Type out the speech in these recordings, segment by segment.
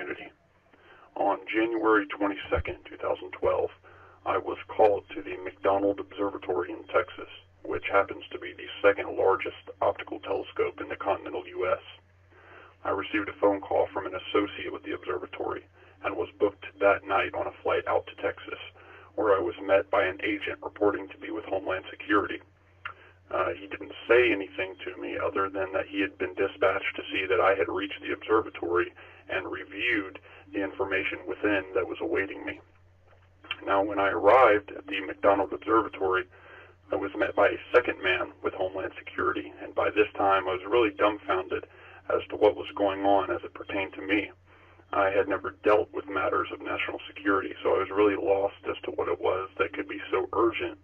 community. On January 22nd, 2012, I was called to the McDonald Observatory in Texas, which happens to be the second largest optical telescope in the continental U.S. I received a phone call from an associate with the observatory and was booked that night on a flight out to Texas, where I was met by an agent reporting to be with Homeland Security. He didn't say anything to me other than that he had been dispatched to see that I had reached the observatory and reviewed the information within that was awaiting me. Now, when I arrived at the McDonald Observatory, I was met by a second man with Homeland Security, and by this time I was really dumbfounded as to what was going on as it pertained to me. I had never dealt with matters of national security, so I was really lost as to what it was that could be so urgent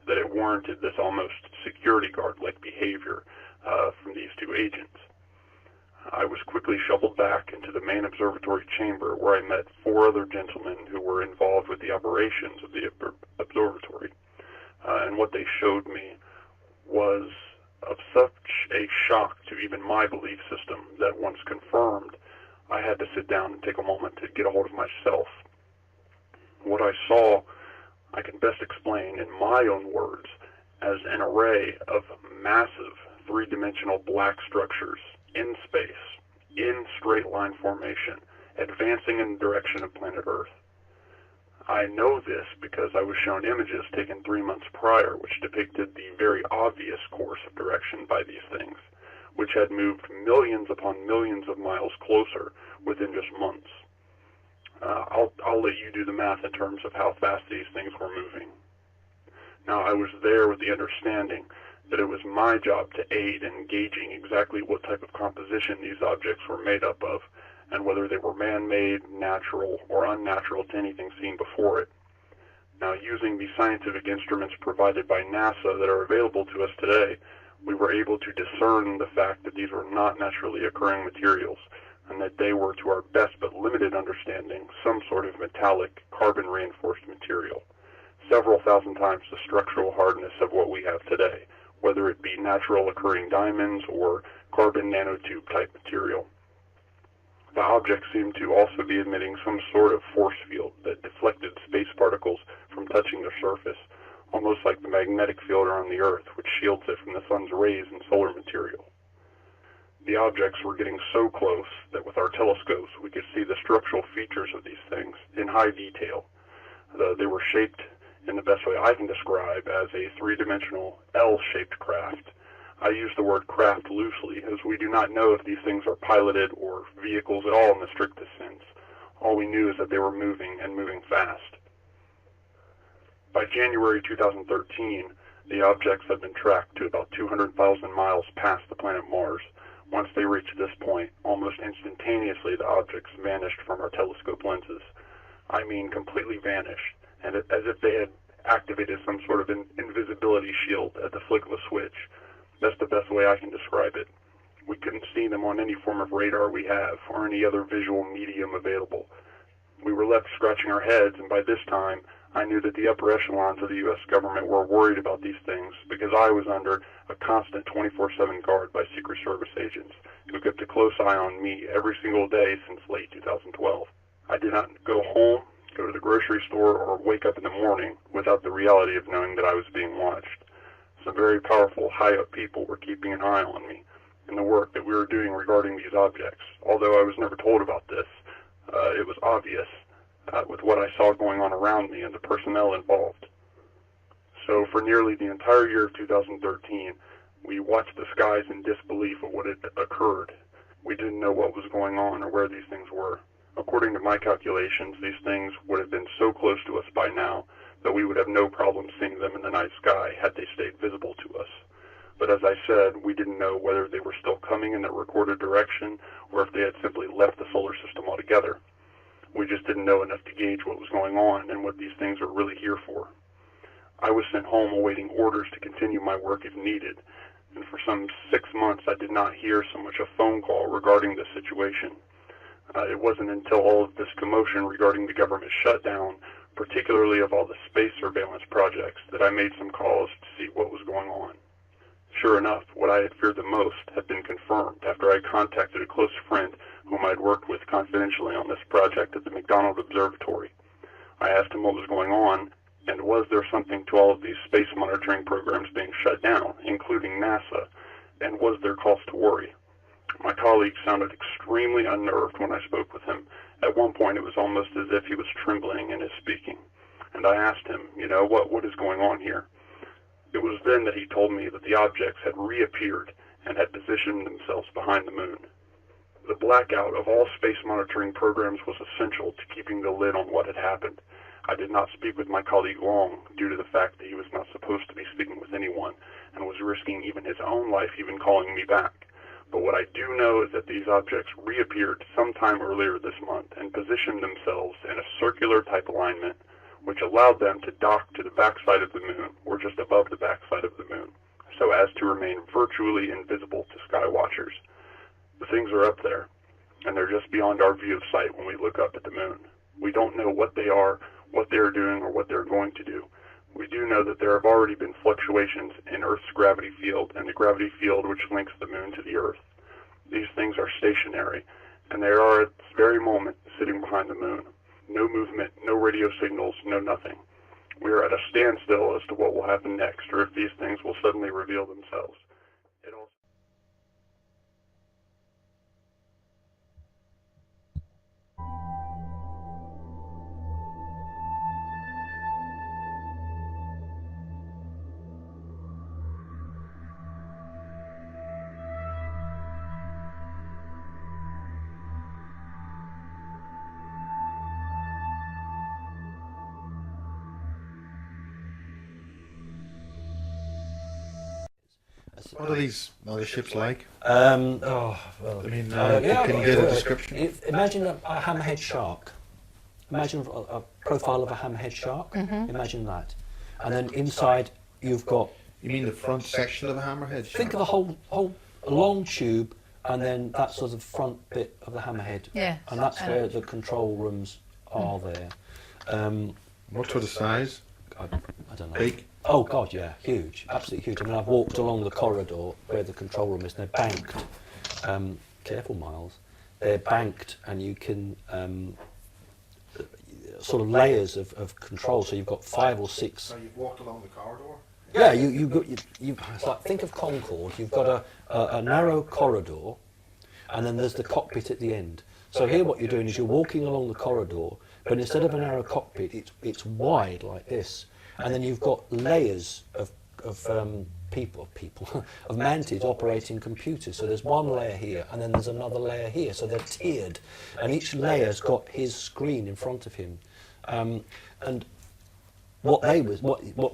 that it warranted this almost security guard-like behavior from these two agents. I was quickly shuffled back into the main observatory chamber, where I met four other gentlemen who were involved with the operations of the observatory. And what they showed me was of such a shock to even my belief system that once confirmed, I had to sit down and take a moment to get a hold of myself. What I saw, I can best explain in my own words as an array of massive three-dimensional black structures in space, in straight line formation, advancing in the direction of planet Earth. I know this because I was shown images taken 3 months prior which depicted the very obvious course of direction by these things, which had moved millions upon millions of miles closer within just months. I'll let you do the math in terms of how fast these things were moving. Now, I was there with the understanding that it was my job to aid in gauging exactly what type of composition these objects were made up of, and whether they were man-made, natural, or unnatural to anything seen before it. Now, using the scientific instruments provided by NASA that are available to us today, we were able to discern the fact that these were not naturally occurring materials, and that they were, to our best but limited understanding, some sort of metallic, carbon-reinforced material, several thousand times the structural hardness of what we have today, whether it be natural occurring diamonds or carbon nanotube type material. The objects seemed to also be emitting some sort of force field that deflected space particles from touching their surface, almost like the magnetic field around the Earth, which shields it from the sun's rays and solar material. The objects were getting so close that with our telescopes we could see the structural features of these things in high detail. They were shaped in the best way I can describe as a three-dimensional L-shaped craft. I use the word craft loosely, as we do not know if these things are piloted or vehicles at all in the strictest sense. All we knew is that they were moving, and moving fast. By January 2013, the objects had been tracked to about 200,000 miles past the planet Mars. Once they reached this point, almost instantaneously the objects vanished from our telescope lenses. I mean completely vanished, and as if they had activated some sort of invisibility shield at the flick of a switch. That's the best way I can describe it. We couldn't see them on any form of radar we have, or any other visual medium available. We were left scratching our heads, and by this time, I knew that the upper echelons of the U.S. government were worried about these things, because I was under a constant 24/7 guard by Secret Service agents, who kept a close eye on me every single day since late 2012. I did not go home, go to the grocery store, or wake up in the morning without the reality of knowing that I was being watched. Some very powerful, high-up people were keeping an eye on me and the work that we were doing regarding these objects. Although I was never told about this, it was obvious with what I saw going on around me and the personnel involved. So for nearly the entire year of 2013, we watched the skies in disbelief of what had occurred. We didn't know what was going on or where these things were. According to my calculations, these things would have been so close to us by now that we would have no problem seeing them in the night sky had they stayed visible to us. But as I said, we didn't know whether they were still coming in their recorded direction or if they had simply left the solar system altogether. We just didn't know enough to gauge what was going on and what these things were really here for. I was sent home awaiting orders to continue my work if needed, and for some 6 months I did not hear so much a phone call regarding the situation. It wasn't until all of this commotion regarding the government shutdown, particularly of all the space surveillance projects, that I made some calls to see what was going on. Sure enough, what I had feared the most had been confirmed after I contacted a close friend whom I'd worked with confidentially on this project at the McDonald Observatory. I asked him what was going on, and was there something to all of these space monitoring programs being shut down, including NASA, and was there cause to worry? My colleague sounded extremely unnerved when I spoke with him. At one point, it was almost as if he was trembling in his speaking. And I asked him, what is going on here? It was then that he told me that the objects had reappeared and had positioned themselves behind the moon. The blackout of all space monitoring programs was essential to keeping the lid on what had happened. I did not speak with my colleague long due to the fact that he was not supposed to be speaking with anyone and was risking even his own life even calling me back. But what I do know is that these objects reappeared sometime earlier this month and positioned themselves in a circular type alignment, which allowed them to dock to the backside of the moon, or just above the backside of the moon, so as to remain virtually invisible to sky watchers. The things are up there, and they're just beyond our view of sight when we look up at the moon. We don't know what they are doing, or what they're going to do. We do know that there have already been fluctuations in Earth's gravity field and the gravity field which links the moon to the Earth. These things are stationary, and they are at this very moment sitting behind the moon. No movement, no radio signals, no nothing. We are at a standstill as to what will happen next, or if these things will suddenly reveal themselves. What are these motherships like? Can you get a description? Imagine a hammerhead shark. Imagine a profile of a hammerhead shark. Mm-hmm. Imagine that. And then inside you've got... You mean the front section of a hammerhead shark? Think of a whole long tube, and then that sort of front bit of the hammerhead. Yeah. And that's where the control rooms are there. What sort of size? I don't know. Big? Oh God, yeah, huge, absolutely huge. I mean, I've walked along the corridor where the control room is, and they're banked. Careful, Miles. They're banked, and you can sort of layers of control. So you've got 5 or 6. So you've walked along the corridor? Yeah, it's like, think of Concorde. You've got a narrow corridor, and then there's the cockpit at the end. So here, what you're doing is you're walking along the corridor, but instead of a narrow cockpit, it's wide like this. And then you've got layers of people of Mantids operating computers. So there's one layer here, and then there's another layer here. So they're tiered, and each layer's got his screen in front of him. And what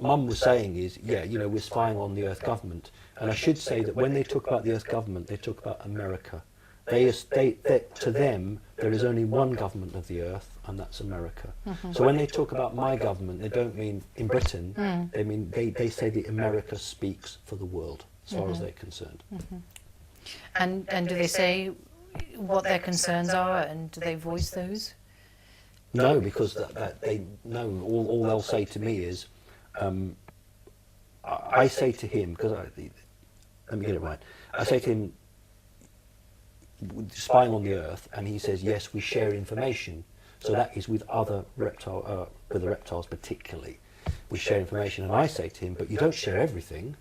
Mum was saying is, we're spying on the Earth government. And I should say that when they talk about the Earth government, they talk about America. They state that to them there is only one government of the Earth, and that's America. Mm-hmm. So when they talk about my government, they don't mean in Britain. They mean they say that America speaks for the world, as far as they're concerned. Mm-hmm. And do they say what their concerns are, and do they voice those? No, because they know. All they'll say to me is, I say to him, because let me get it right. I say to him, spying on the Earth, and he says, yes, we share information. So that is with other with the reptiles particularly. We share information, and I say to him, but you don't share everything.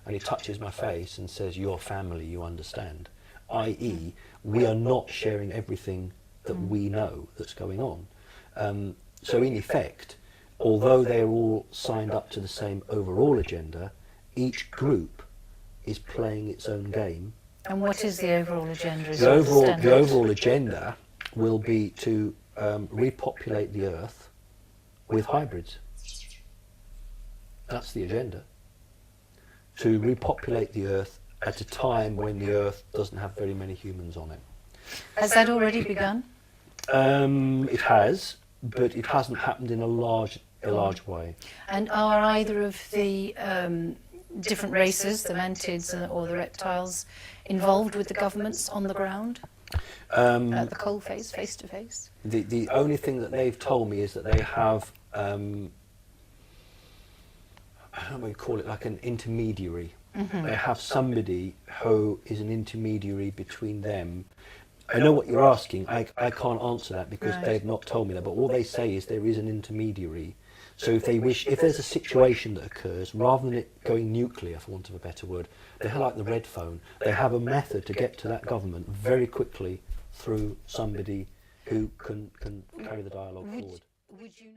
And he touches my face and says, your family, you understand. I.e., we are not sharing everything that we know that's going on. So in effect, although they're all signed up to the same overall agenda, each group is playing its own game. And what is the overall agenda? The overall agenda will be to repopulate the Earth with hybrids. That's the agenda. To repopulate the Earth at a time when the Earth doesn't have very many humans on it. Has that already begun? It has, but it hasn't happened in a large way. And are either of the different races, the Mantids or the reptiles, involved with the governments on the ground? At the coalface, face to face? The only thing that they've told me is that they have, I don't know what you call it, like an intermediary. They have somebody who is an intermediary between them. I know what you're asking. I can't answer that because Right. they've not told me that. But all they say is there is an intermediary. So if they wish, if there's a situation that occurs, rather than it going nuclear, for want of a better word, they're like the red phone. They have a method to get to that government very quickly through somebody who can carry the dialogue forward. Would you